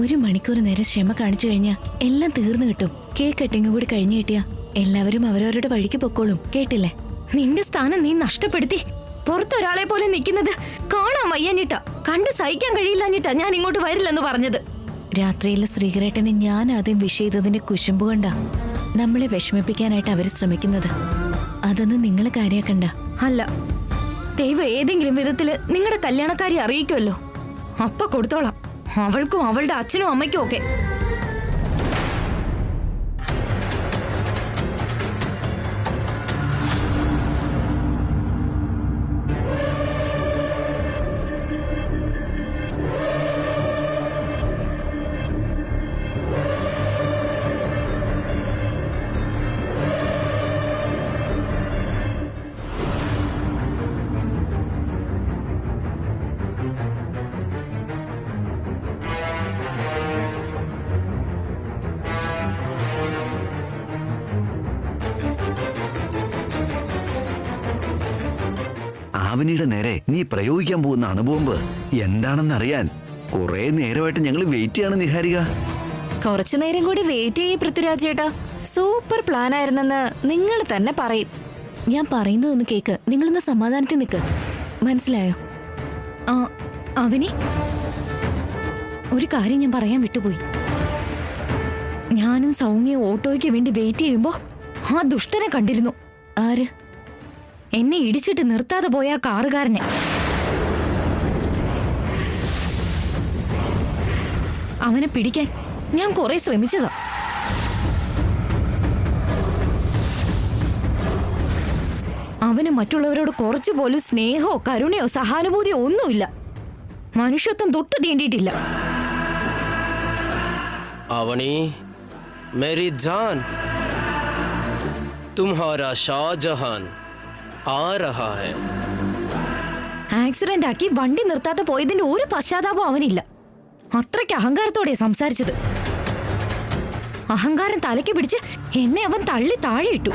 ഒരു മണിക്കൂർ നേരം ക്ഷമ കാണിച്ചു കഴിഞ്ഞാ എല്ലാം തീർന്നു കിട്ടും. കേക്ക് കട്ടിങ്ങും കൂടി കഴിഞ്ഞു കിട്ടിയാ എല്ലാവരും അവരവരുടെ വഴിക്ക് പൊക്കോളും. കേട്ടില്ലേ? നിന്റെ സ്ഥാനം നീ നഷ്ടപ്പെടുത്തി പുറത്തൊരാളെ പോലെ നിൽക്കുന്നത് കാണാൻ വയ്യാഞ്ഞിട്ടാ, കണ്ട് സഹിക്കാൻ കഴിയില്ലാഞ്ഞിട്ടാ ഞാൻ ഇങ്ങോട്ട് വരില്ലെന്ന് പറഞ്ഞത്. രാത്രിയിലെ ശ്രീകരേട്ടനെ ഞാൻ ആദ്യം വിഷ് ചെയ്തതിന്റെ കുശുമ്പ് കൊണ്ടാ നമ്മളെ വിഷമിപ്പിക്കാനായിട്ട് അവര് ശ്രമിക്കുന്നത്. അതൊന്നും നിങ്ങൾ കാര്യാക്കണ്ട. അല്ല, ദൈവം ഏതെങ്കിലും വിധത്തില് നിങ്ങളുടെ കല്യാണക്കാരി അറിയിക്കുമല്ലോ, അപ്പ കൊടുത്തോളാം, അവൾക്കും അവളുടെ അച്ഛനും അമ്മയ്ക്കും ഒക്കെ. ആവനിയുടെ നേരെ നീ പ്രയോഗിക്കാൻ പോകുന്ന അണുബോംബ് എന്താണെന്നറിയാൻ കുറെ നേരമായിട്ട് ഞങ്ങൾ വെയിറ്റ് ചെയ്യാണ് നിഹാരിക. കുറച്ചു നേരം കൂടി വെയിറ്റ് ചെയ്യ് പൃഥ്വിരാജ് ചേട്ടാ. സൂപ്പർ പ്ലാൻ ആയിരുന്നെന്ന് നിങ്ങൾ തന്നെ പറയും. ഞാൻ പറയുന്നതൊന്ന് കേക്ക്. നിങ്ങളൊന്ന് സമാധാനത്തിൽ നിൽക്ക്. മനസ്സിലായോ? അവനി, ഒരു കാര്യം ഞാൻ പറയാൻ വിട്ടുപോയി. ഞാനും സൗമ്യയും ഓട്ടോയ്ക്ക് വേണ്ടി വെയിറ്റ് ചെയ്യുമ്പോ ആ ദുഷ്ടനെ കണ്ടിരുന്നു. ആര്? എന്നെ ഇടിച്ചിട്ട് നിർത്താതെ പോയ ആ കാറുകാരനെ. അവനെ പിടിക്കാൻ ഞാൻ കുറെ ശ്രമിച്ചതാ. അവന് മറ്റുള്ളവരോട് കുറച്ചുപോലും സ്നേഹമോ കരുണയോ സഹാനുഭൂതിയോ ഒന്നുമില്ല. മനുഷ്യത്വം തൊട്ട് തീണ്ടിയിട്ടില്ല. അവനി, മേരി ജാൻ, തുമ്ഹാരാ ഷാജഹാൻ ആ രഹാ ഹൈ. ആക്സിഡന്റ് ആക്കി വണ്ടി നിർത്താതെ പോയതിന്റെ ഒരു പശ്ചാത്താപവും അവനില്ല. അത്രയ്ക്ക് അഹങ്കാരത്തോടെ സംസാരിച്ചത്. അഹങ്കാരം തലയ്ക്ക് പിടിച്ച് എന്നെ അവൻ തള്ളി താഴെയിട്ടു.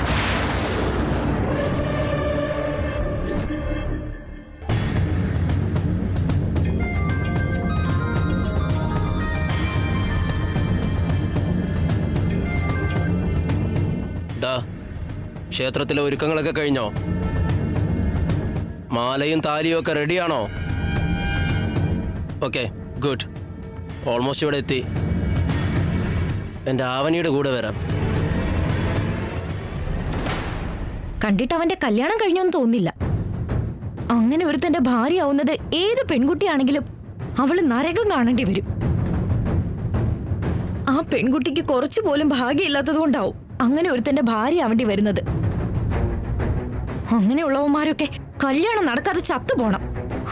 ക്ഷേത്രത്തിലെ ഒരുക്കങ്ങളൊക്കെ കഴിഞ്ഞോ? മാലയും താലിയും ഒക്കെ റെഡിയാണോ? Okay, good. ഓൾമോസ്റ്റ് ഇവിടെ എത്തി. എൻ്റെ ആവനിയുടെ കൂടെ വരാം. കണ്ടിട്ട് അവന്റെ കല്യാണം കഴിഞ്ഞൊന്നും തോന്നില്ല. അങ്ങനെ ഒരുത്തന്റെ ഭാര്യയാവുന്നത് ഏത് പെൺകുട്ടിയാണെങ്കിലും അവള് നരകം കാണേണ്ടി വരും. ആ പെൺകുട്ടിക്ക് കുറച്ചു പോലും ഭാഗ്യമില്ലാത്തത് കൊണ്ടാവും അങ്ങനെ ഒരുത്തന്റെ ഭാര്യ ആവേണ്ടി വരുന്നത്. അങ്ങനെയുള്ളവന്മാരൊക്കെ കല്യാണം നടക്കാതെ ചത്തുപോണം.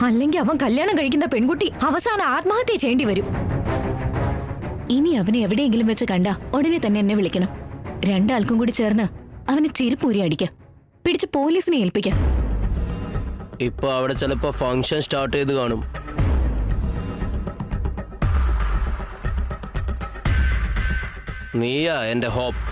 അല്ലെങ്കിൽ അവൻ കല്യാണം കഴിക്കുന്ന പെൺകുട്ടി അവസാനം ആത്മഹത്യ ചെയ്യേണ്ടി വരും. ഇനി അവനെ എവിടെയെങ്കിലും വെച്ച് കണ്ടാ ഉടനെ തന്നെ എന്നെ വിളിക്കണം. രണ്ടാൾക്കും കൂടി ചേർന്ന് അവനെ ചെരുപ്പൂരി അടിക്കാം, പിടിച്ച് പോലീസിനെ ഏൽപ്പിക്കാം. ഇപ്പൊ അവിടെ ചിലപ്പോ ഫംഗ്ഷൻ സ്റ്റാർട്ട് ചെയ്ത് കാണും. നീയാ എന്റെ ഹോപ്പ്.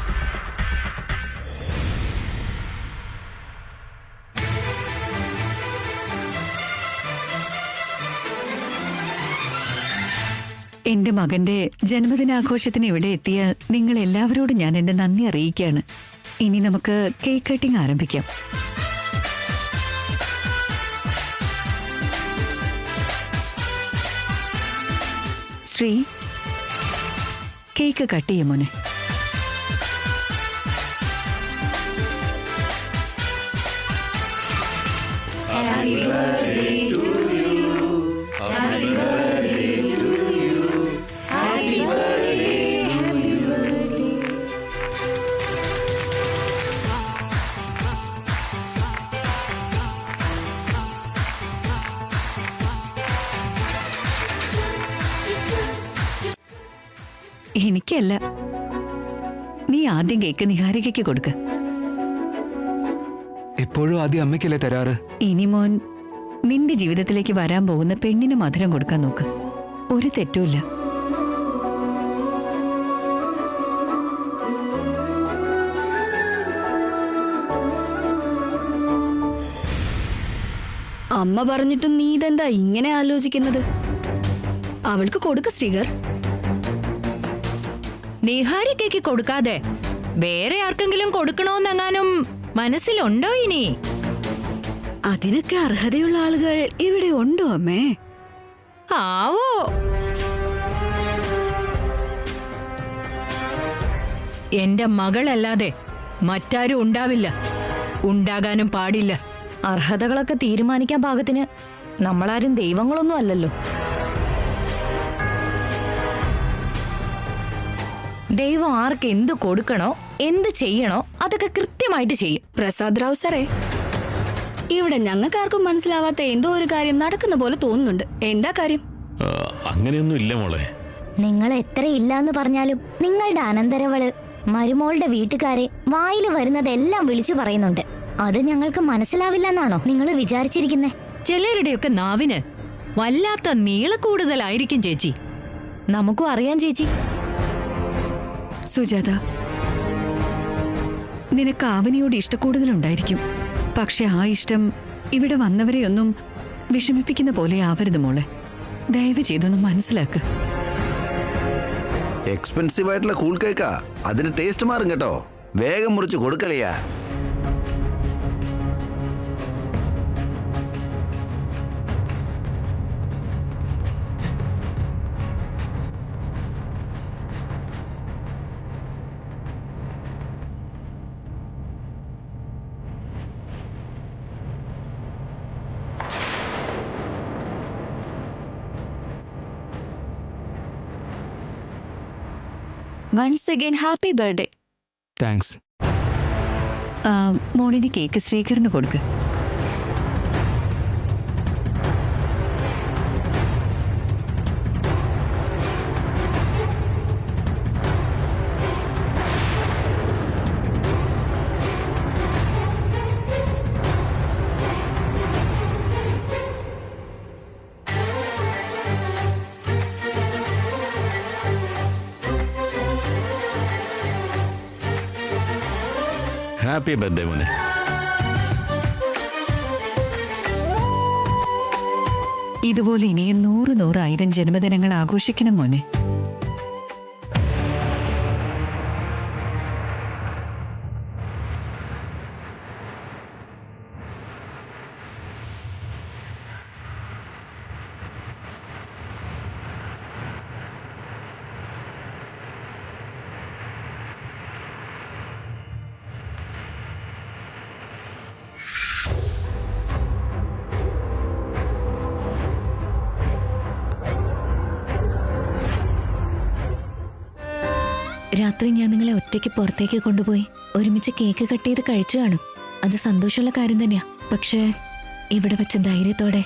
എന്റെ മകന്റെ ജന്മദിനാഘോഷത്തിന് ഇവിടെ എത്തിയ നിങ്ങൾ എല്ലാവരോടും ഞാൻ എന്റെ നന്ദി അറിയിക്കുകയാണ്. ഇനി നമുക്ക് കേക്ക് കട്ടിംഗ് ആരംഭിക്കാം. ശ്രീ, കേക്ക് കട്ട് ചെയ്യും മോനെ. എനിക്കല്ല, നീ ആദ്യം കേക്ക് നിഹാരികയ്ക്ക് കൊടുക്ക. എപ്പോഴും ആദ്യം അമ്മയ്ക്കല്ലേ തരാറ്? ഇനി മോൻ നിന്റെ ജീവിതത്തിലേക്ക് വരാൻ പോകുന്ന പെണ്ണിന് മധുരം കൊടുക്കാൻ നോക്ക്. ഒരു തെറ്റുമില്ല. അമ്മ പറഞ്ഞിട്ടും നീ ഇതെന്താ ഇങ്ങനെ ആലോചിക്കുന്നത്? അവൾക്ക് കൊടുക്ക ശ്രീകർ. നിഹാരിക്കയ്ക്ക് കൊടുക്കാതെ വേറെ ആർക്കെങ്കിലും കൊടുക്കണോന്നെങ്ങാനും മനസ്സിലുണ്ടോ ഇനി? അതിനൊക്കെ അർഹതയുള്ള ആളുകൾ ഇവിടെ ഉണ്ടോ അമ്മേ? ആവോ. എന്റെ മകളല്ലാതെ മറ്റാരും ഉണ്ടാവില്ല, ഉണ്ടാകാനും പാടില്ല. അർഹതകളൊക്കെ തീരുമാനിക്കാൻ പാകത്തിന് നമ്മളാരും ദൈവങ്ങളൊന്നും അല്ലല്ലോ. ദൈവം ആർക്ക് എന്ത് കൊടുക്കണോ എന്ത് ചെയ്യണോ അതൊക്കെ കൃത്യമായിട്ട് ചെയ്യും. പ്രസാദ് റാവു സാറേ, ഇവിടെ ഞങ്ങൾക്കാർക്കും മനസ്സിലാവാത്ത എന്തോ ഒരു കാര്യം നടക്കുന്ന പോലെ തോന്നുന്നുണ്ട്. എന്താ കാര്യം? അങ്ങനെയൊന്നും ഇല്ല മോളെ. നിങ്ങൾ എത്ര ഇല്ലാന്ന് പറഞ്ഞാലും നിങ്ങളുടെ അനന്തരവള് മരുമോളുടെ വീട്ടുകാരെ വായിൽ വരുന്നതെല്ലാം വിളിച്ചു പറയുന്നുണ്ട്. അത് ഞങ്ങൾക്ക് മനസ്സിലാവില്ലെന്നാണോ നിങ്ങൾ വിചാരിച്ചിരിക്കുന്നേ? ചിലരുടെയൊക്കെ നാവിന് വല്ലാത്ത നീളക്കൂടുതലായിരിക്കും ചേച്ചി. നമുക്കും അറിയാം ചേച്ചി. സുജാത, നിനക്ക് അവനിയോട് ഇഷ്ടക്കൂടുതലുണ്ടായിരിക്കും. പക്ഷെ ആ ഇഷ്ടം ഇവിടെ വന്നവരെയൊന്നും വിഷമിപ്പിക്കുന്ന പോലെ ആവരുത് മോളെ. ദയവ് ചെയ്തൊന്ന് മനസ്സിലാക്ക്. എക്സ്പെൻസീവ് ആയിട്ടുള്ള കൂൾ കേക്കാ, അതിന്റെ ടേസ്റ്റ് മാറും കേട്ടോ. വേഗം മുറിച്ച് കൊടുക്കളിയാ. Once again happy birthday. Thanks. മോളിന് കേക്ക് ശ്രീകറിന് കൊടുക്ക്. ഹാപ്പി ബർത്ത്ഡേ മോനെ. ഇതുപോലെ ഇനിയും 100,000 ജന്മദിനങ്ങൾ ആഘോഷിക്കണം മോനെ. രാത്രി ഞാൻ നിങ്ങളെ ഒറ്റയ്ക്ക് പുറത്തേക്ക് കൊണ്ടുപോയി ഒരുമിച്ച് കേക്ക് കട്ട് ചെയ്ത് കഴിച്ചു കാണും. അത് സന്തോഷമുള്ള കാര്യം തന്നെയാ. പക്ഷേ ഇവിടെ വെച്ച ധൈര്യത്തോടെ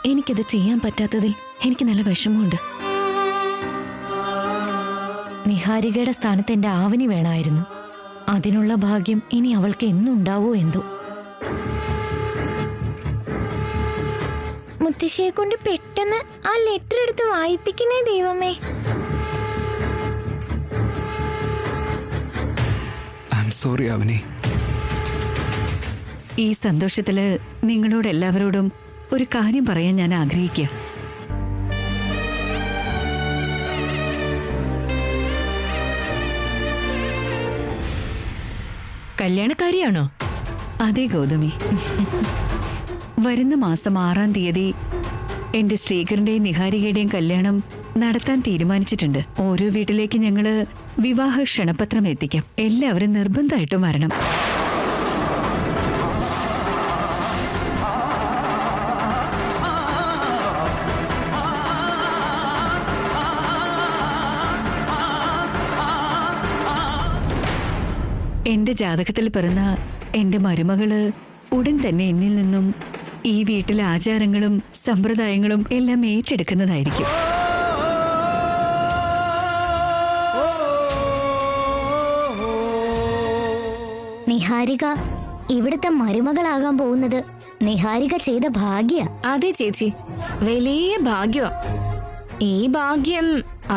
എനിക്കത് ചെയ്യാൻ പറ്റാത്തതിൽ എനിക്ക് നല്ല വിഷമമുണ്ട്. നിഹാരികയുടെ സ്ഥാനത്ത് എന്റെ ആവനി വേണമായിരുന്നു. അതിനുള്ള ഭാഗ്യം ഇനി അവൾക്ക് എന്നുണ്ടാവോ എന്തോ. മുത്തശ്ശിയെ കൊണ്ട് പെട്ടെന്ന് ആ ലെറ്റർ എടുത്ത് വായിപ്പിക്കണേ ദൈവമേ. സോറി അവനി. ഈ സന്തോഷത്തില് നിങ്ങളോട് എല്ലാവരോടും ഒരു കാര്യം പറയാൻ ഞാൻ ആഗ്രഹിക്കുക. കല്യാണക്കാരിയാണോ? അതെ ഗൗതമി. വരുന്ന മാസം 6-ാം തീയതി എന്റെ ശ്രീകറിന്റെയും നിഹാരികയുടെയും കല്യാണം നടത്താൻ തീരുമാനിച്ചിട്ടുണ്ട്. ഓരോ വീട്ടിലേക്ക് ഞങ്ങള് വിവാഹ ക്ഷണപത്രം എത്തിക്കാം. എല്ലാവരും നിർബന്ധമായിട്ടും വരണം. എന്റെ ജാതകത്തിൽ പിറന്ന എന്റെ മരുമകള് ഉടൻ തന്നെ എന്നിൽ നിന്നും ഈ വീട്ടിലെ ആചാരങ്ങളും സമ്പ്രദായങ്ങളും എല്ലാം ഏറ്റെടുക്കുന്നതായിരിക്കും. നിഹാരിക ഇവിടുത്തെ മരുമകളാകാൻ പോകുന്നത് നിഹാരിക ചെയ്ത ഭാഗ്യ. അതെ ചേച്ചി, വലിയ ഭാഗ്യമാ. ഈ ഭാഗ്യം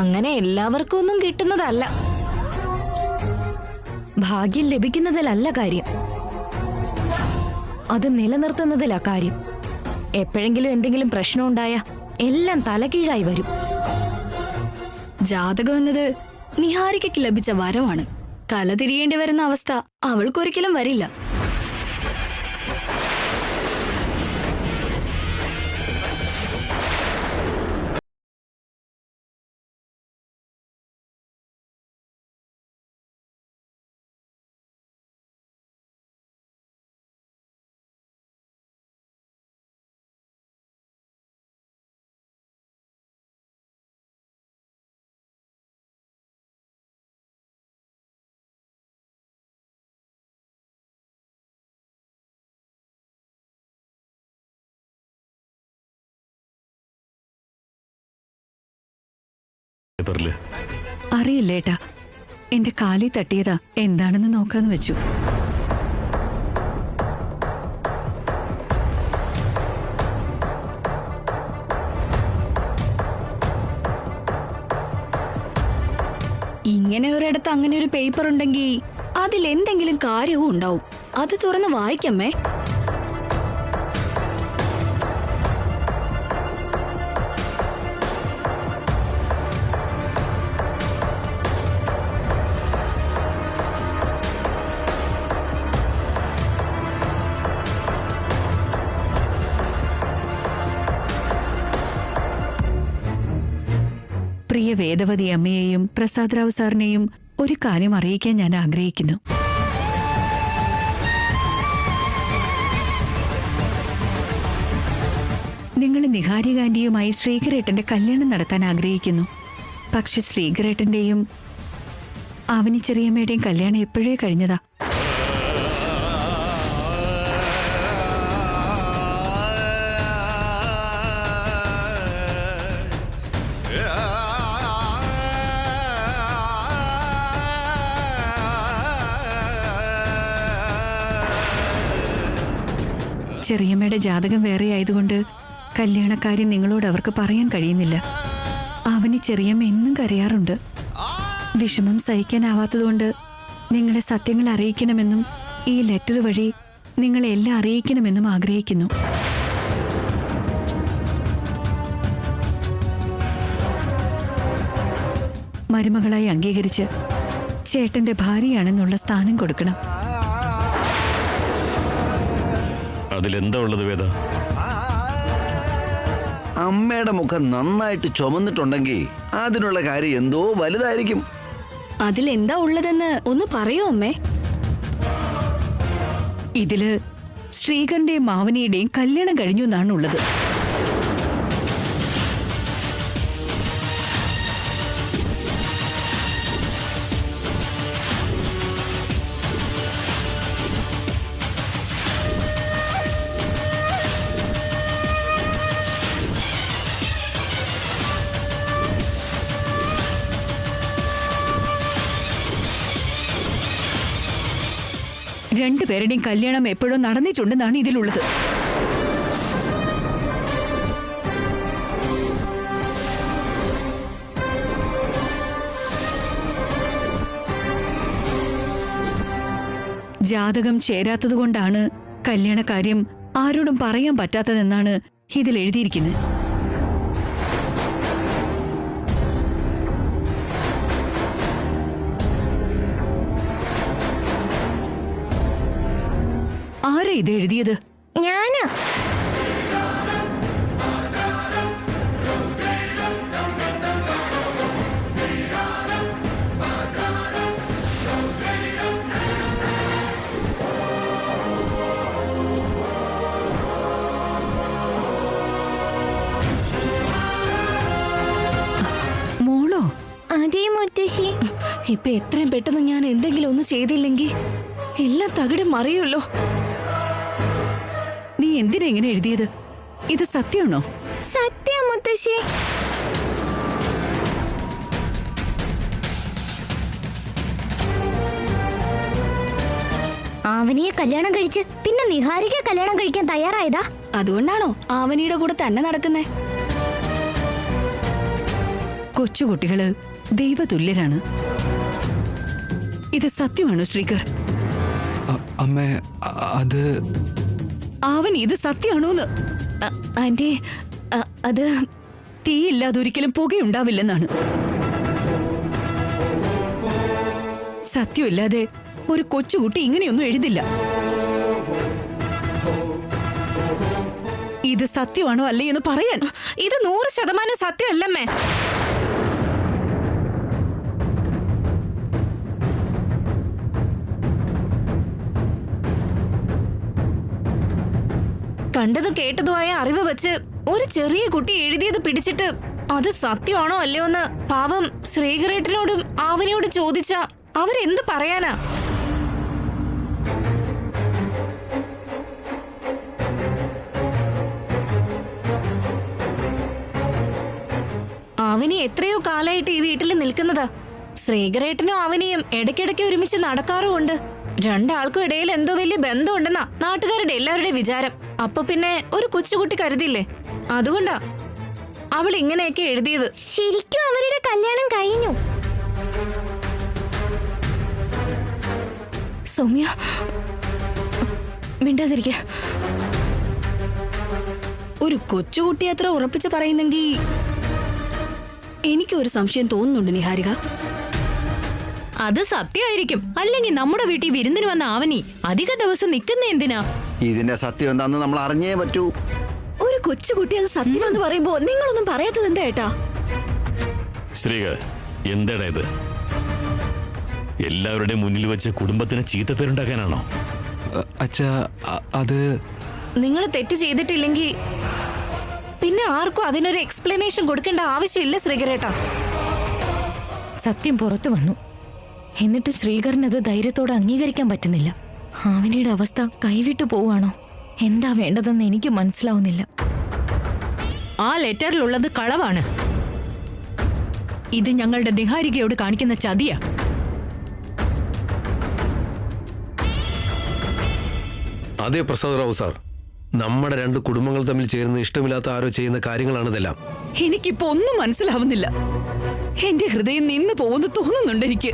അങ്ങനെ എല്ലാവർക്കും ഒന്നും കിട്ടുന്നതല്ല. ഭാഗ്യം ലഭിക്കുന്നതിലല്ല കാര്യം, അത് നിലനിർത്തുന്നതിലാ കാര്യം. എപ്പോഴെങ്കിലും എന്തെങ്കിലും പ്രശ്നം ഉണ്ടായ എല്ലാം തലകീഴായി വരും. ജാതകം എന്നത് നിഹാരികയ്ക്ക് ലഭിച്ച വരമാണ്. തല തിരിയേണ്ടി വരുന്ന അവസ്ഥ അവൾക്കൊരിക്കലും വരില്ല. പേപ്പറില് അറിയില്ലേട്ടാ, എന്റെ കാലിൽ തട്ടിയതാ, എന്താണെന്ന് നോക്കാന്ന് വെച്ചു. ഇങ്ങനെ ഒരിടത്ത് അങ്ങനെ ഒരു പേപ്പർ ഉണ്ടെങ്കിൽ അതിൽ എന്തെങ്കിലും കാര്യവും ഉണ്ടാവും. അത് തുറന്ന് വായിക്കമ്മേ. പ്രിയ വേദവതി അമ്മയെയും പ്രസാദ് സാറിനെയും ഒരു കാര്യം അറിയിക്കാൻ ഞാൻ ആഗ്രഹിക്കുന്നു. നിങ്ങൾ നിഹാരിക ആന്റിയുമായി ശ്രീകരേട്ടന്റെ കല്യാണം നടത്താൻ ആഗ്രഹിക്കുന്നു. പക്ഷെ ശ്രീകരേട്ടന്റെയും അവനി ചെറിയമ്മയുടെയും കല്യാണം എപ്പോഴേ കഴിഞ്ഞതാ. ചെറിയമ്മയുടെ ജാതകം വേറെ ആയതുകൊണ്ട് കല്യാണക്കാര്യം നിങ്ങളോട് അവർക്ക് പറയാൻ കഴിയുന്നില്ല. അവന് ചെറിയമ്മ എന്നും കരയാറുണ്ട്. വിഷമം സഹിക്കാനാവാത്തതുകൊണ്ട് നിങ്ങളെ സത്യങ്ങൾ അറിയിക്കണമെന്നും ഈ ലെറ്റർ വഴി നിങ്ങളെ എല്ലാം അറിയിക്കണമെന്നും ആഗ്രഹിക്കുന്നു. മരുമകളായി അംഗീകരിച്ച് ചേട്ടന്റെ ഭാര്യയാണെന്നുള്ള സ്ഥാനം കൊടുക്കണം. അതിലെന്താ ഉള്ളത് വേദ? അമ്മയുടെ മുഖം നന്നായിട്ട് ചുമന്നിട്ടുണ്ടെങ്കിൽ അതിനുള്ള കാര്യം എന്തോ വലുതായിരിക്കും. അതിലെന്താ ഉള്ളതെന്ന് ഒന്ന് പറയൂ അമ്മേ. ഇതില് ശ്രീകറിന്റെയും മാവനിയുടെയും കല്യാണം കഴിഞ്ഞു എന്നാണ് ഉള്ളത്. രണ്ടുപേരുടെയും കല്യാണം എപ്പോഴും നടന്നിട്ടുണ്ടെന്നാണ് ഇതിലുള്ളത്. ജാതകം ചേരാത്തതുകൊണ്ടാണ് കല്യാണക്കാര്യം ആരോടും പറയാൻ പറ്റാത്തതെന്നാണ് ഇതിൽ എഴുതിയിരിക്കുന്നത്. ആരാ ഇത് എഴുതിയത്? ഞാനാ. മോളോ? അതേ മുത്തശ്ശി. ഇപ്പൊ എത്രയും പെട്ടെന്ന് ഞാൻ എന്തെങ്കിലും ഒന്ന് ചെയ്തില്ലെങ്കിൽ എല്ലാം തകിടം മറിയുമല്ലോ. നീ എന്തിനാ ഇങ്ങനെ എഴുതിയത്? ഇത് സത്യമാണോ? സത്യം മുത്തശ്ശി. ആവനിയെ കല്യാണം കഴിച്ച് പിന്നെ നിഹാരിക കല്യാണം കഴിക്കാൻ തയ്യാറായതാ. അതുകൊണ്ടാണോ ആവനിയുടെ കൂടെ തന്നെ നടക്കുന്നേ? കൊച്ചുകുട്ടികള് ദൈവതുല്യരാണ്. ഇത് സത്യമാണോ ശ്രീകർ? അമ്മേ, അത് അവൻ ഇത് സത്യമാണോന്ന്? ആന്റി, അത് തീയില്ലാതൊരിക്കലും പുകയുണ്ടാവില്ലെന്നാണ്. സത്യമില്ലാതെ ഒരു കൊച്ചുകുട്ടി ഇങ്ങനെയൊന്നും എഴുതില്ല. ഇത് സത്യമാണോ അല്ലേ എന്ന് പറയാൻ. ഇത് 100% സത്യമല്ലമ്മേ. കണ്ടതും കേട്ടതുമായ അറിവ് വെച്ച് ഒരു ചെറിയ കുട്ടി എഴുതിയത് പിടിച്ചിട്ട് അത് സത്യമാണോ അല്ലയോ എന്ന് പാവം ശ്രീകരേട്ടനോടും ആവനിയോടും ചോദിച്ച അവരെന്ത് പറയാനാ? ആവനി എത്രയോ കാലായിട്ട് ഈ വീട്ടിൽ നിൽക്കുന്നതാ. ശ്രീകരേട്ടനും ആവനിയും ഇടയ്ക്കിടയ്ക്ക് ഒരുമിച്ച് നടക്കാറുമുണ്ട്. രണ്ടാൾക്കും ഇടയിൽ എന്തോ വലിയ ബന്ധമുണ്ടെന്നാ നാട്ടുകാരുടെ എല്ലാവരുടെയും വിചാരം. അപ്പൊ പിന്നെ ഒരു കൊച്ചുകുട്ടി കരുതില്ലേ, അതുകൊണ്ടാ അവൾ ഇങ്ങനെയൊക്കെ എഴുതിയത്. ശരിക്കും അവരുടെ കല്യാണം കഴിഞ്ഞു. സൗമ്യ, മിണ്ടാതിരിക്ക. ഒരു കൊച്ചുകുട്ടി അത്ര ഉറപ്പിച്ച് പറയുന്നെങ്കിൽ എനിക്കൊരു സംശയം തോന്നുന്നുണ്ട് നിഹാരിക. അത് സത്യമായിരിക്കും. അല്ലെങ്കിൽ നമ്മുടെ വീട്ടിൽ വിരുന്നിന് വന്ന ആവനി അധിക ദിവസം നിൽക്കുന്ന എന്തിനാ? ഇതിന്റെ സത്യം എന്താന്ന് നമ്മൾ അറിഞ്ഞേ പറ്റൂ. ഒരു കൊച്ചുകുട്ടി അത് സത്യമെന്ന് പറയുമ്പോ നിങ്ങളൊന്നും പറയാത്തത് എന്താ ഏട്ടാ? ശ്രീകർ, എന്താടാ ഇത്? എല്ലാവരുടെയും മുന്നിൽ വെച്ച് കുടുംബത്തിന് ചീത്തപ്പേരുണ്ടാക്കാനാണോ? അച്ഛാ, അത് നിങ്ങൾ തെറ്റ് ചെയ്തിട്ടില്ലെങ്കിൽ പിന്നെ ആർക്കും അതിനൊരു എക്സ്പ്ലനേഷൻ കൊടുക്കേണ്ട ആവശ്യമില്ല ശ്രീകരേട്ടാ. സത്യം പുറത്തു വന്നു. എന്നിട്ട് ശ്രീകരനത് ധൈര്യത്തോടെ അംഗീകരിക്കാൻ പറ്റുന്നില്ല. ആവനിയുടെ അവസ്ഥ കൈവിട്ടു പോവാണോ? എന്താ വേണ്ടതെന്ന് എനിക്ക് മനസ്സിലാവുന്നില്ല. ആ ലെറ്ററിലുള്ളത് കളവാണ്. ഇത് ഞങ്ങളുടെ നിഹാരികയോട് കാണിക്കുന്ന ചതിയാ. അതെ പ്രസാദ് റാവു സാർ, നമ്മുടെ രണ്ട് കുടുംബങ്ങൾ തമ്മിൽ ചേർന്ന് ഇഷ്ടമില്ലാത്ത ആരോ ചെയ്യുന്ന കാര്യങ്ങളാണിതെല്ലാം. എനിക്കിപ്പോ ഒന്നും മനസ്സിലാവുന്നില്ല. എന്റെ ഹൃദയം നിന്ന് പോകുന്നു തോന്നുന്നുണ്ട് എനിക്ക്.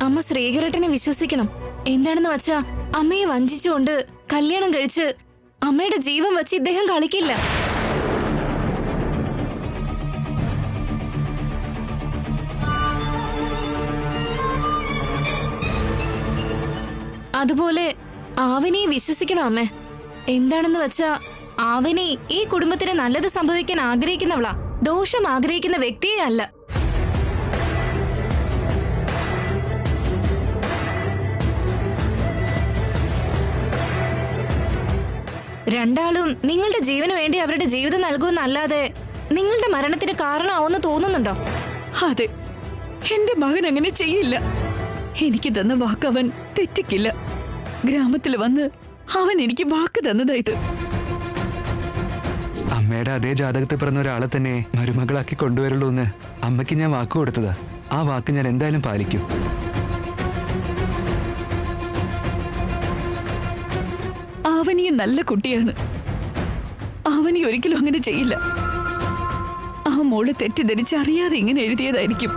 അമ്മ ശ്രീകരേട്ടനെ വിശ്വസിക്കണം. എന്താണെന്ന് വെച്ചാ അമ്മയെ വഞ്ചിച്ചുകൊണ്ട് കല്യാണം കഴിച്ച് അമ്മയുടെ ജീവൻ വെച്ച് ഇദ്ദേഹം കളിക്കില്ല. അതുപോലെ ആവനിയെ വിശ്വസിക്കണം അമ്മേ. എന്താണെന്ന് വെച്ചാ ആവനി ഈ കുടുംബത്തിന് നല്ലത് സംഭവിക്കാൻ ആഗ്രഹിക്കുന്നവളാ, ദോഷം ആഗ്രഹിക്കുന്ന വ്യക്തിയെ അല്ല. രണ്ടാളും നിങ്ങളുടെ ജീവന് വേണ്ടി അവരുടെ ജീവിതം നൽകുമെന്നല്ലാതെ നിങ്ങളുടെ മരണത്തിന് കാരണമാവുമെന്ന് തോന്നുന്നുണ്ടോ? അതെ, എന്റെ മകൻ അങ്ങനെ ചെയ്യില്ല. എനിക്ക് തന്ന വാക്ക് അവൻ തെറ്റിക്കില്ല. ഗ്രാമത്തിൽ വന്ന് അവൻ എനിക്ക് വാക്ക് തന്നതാ ഇത്. അമ്മയുടെ അതേ ജാതകത്തിൽ പിറന്ന ഒരാളെ തന്നെ മരുമകളാക്കി കൊണ്ടുവരുള്ളൂ എന്ന് അമ്മയ്ക്ക് ഞാൻ വാക്ക് കൊടുത്തതാ. ആ വാക്ക് ഞാൻ എന്തായാലും പാലിക്കും. അവനിയും നല്ല കുട്ടിയാണ്. അവനി ഒരിക്കലും അങ്ങനെ ചെയ്യില്ല. ആ മോള് തെറ്റിദ്ധരിച്ച് അറിയാതെ ഇങ്ങനെ എഴുതിയതായിരിക്കും.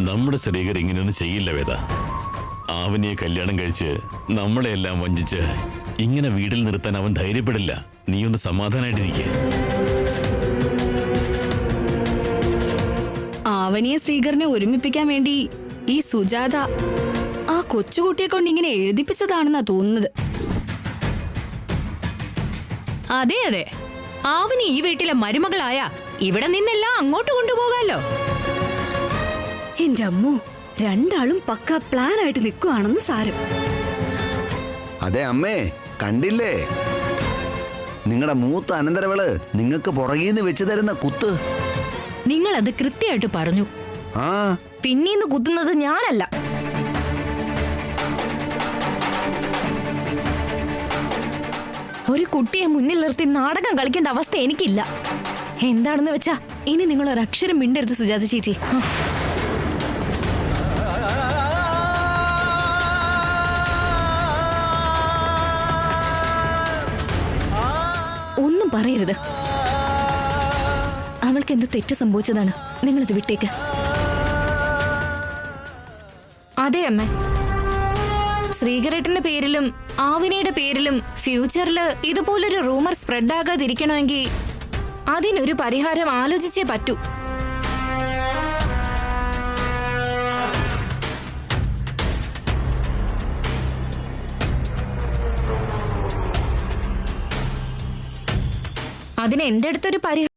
നമ്മുടെ ശ്രീകർ ഇങ്ങനെയൊന്നും ചെയ്യില്ല വേദ. ആവനിയെ കല്യാണം കഴിച്ച് നമ്മളെല്ലാം വഞ്ചിച്ച് ഇങ്ങനെ വീട്ടിൽ നിർത്താൻ അവൻ ധൈര്യപ്പെടില്ല. നീ ഒന്ന് സമാധാനായിട്ടിരിക്കെ. ആവനിയെ ശ്രീകരനെ ഒരുമിപ്പിക്കാൻ വേണ്ടി ഈ സുജാത ആ കൊച്ചുകുട്ടിയെ കൊണ്ട് ഇങ്ങനെ എഴുതിപ്പിച്ചതാണെന്നാ തോന്നുന്നത്. അതെ അതെ, ആവനി ഈ വീട്ടിലെ മരുമകളായ ഇവിടെ നിന്നെല്ലാം അങ്ങോട്ട് കൊണ്ടുപോകാലോ. എന്റെ അമ്മോ, രണ്ടാളും പക്ക പ്ലാൻ ആയിട്ട് നിൽക്കുവാണെന്ന് സാരം. അതെ അമ്മേ, കണ്ടില്ലേ നിങ്ങളുടെ മൂത്ത അനന്തരവള് നിങ്ങൾക്ക് പുറകീന്ന് വെച്ച് തരുന്ന കുത്ത്. നിങ്ങൾ അത് കൃത്യമായിട്ട് പറഞ്ഞു. ആ പിന്നീന്ന് കുത്തുന്നത് ഞാനല്ല. ഒരു കുട്ടിയെ മുന്നിൽ നിർത്തി നാടകം കളിക്കേണ്ട അവസ്ഥ എനിക്കില്ല. എന്താണെന്ന് വെച്ചാ ഇനി നിങ്ങൾ ഒരക്ഷരം മിണ്ടരുത് സുജാത ചേച്ചി. ഒന്നും പറയരുത്. അവൾക്ക് എന്തോ തെറ്റ് സംഭവിച്ചതാണ്. നിങ്ങളിത് വിട്ടേക്ക്. അതെ അമ്മ, ശ്രീകരേട്ടന്റെ പേരിലും ആവിനയുടെ പേരിലും ഫ്യൂച്ചറിൽ ഇതുപോലൊരു റൂമർ സ്പ്രെഡ് ആകാതിരിക്കണമെങ്കിൽ അതിനൊരു പരിഹാരം ആലോചിച്ചേ പറ്റൂ. അതിന് എന്റെ അടുത്തൊരു പരിഹാരം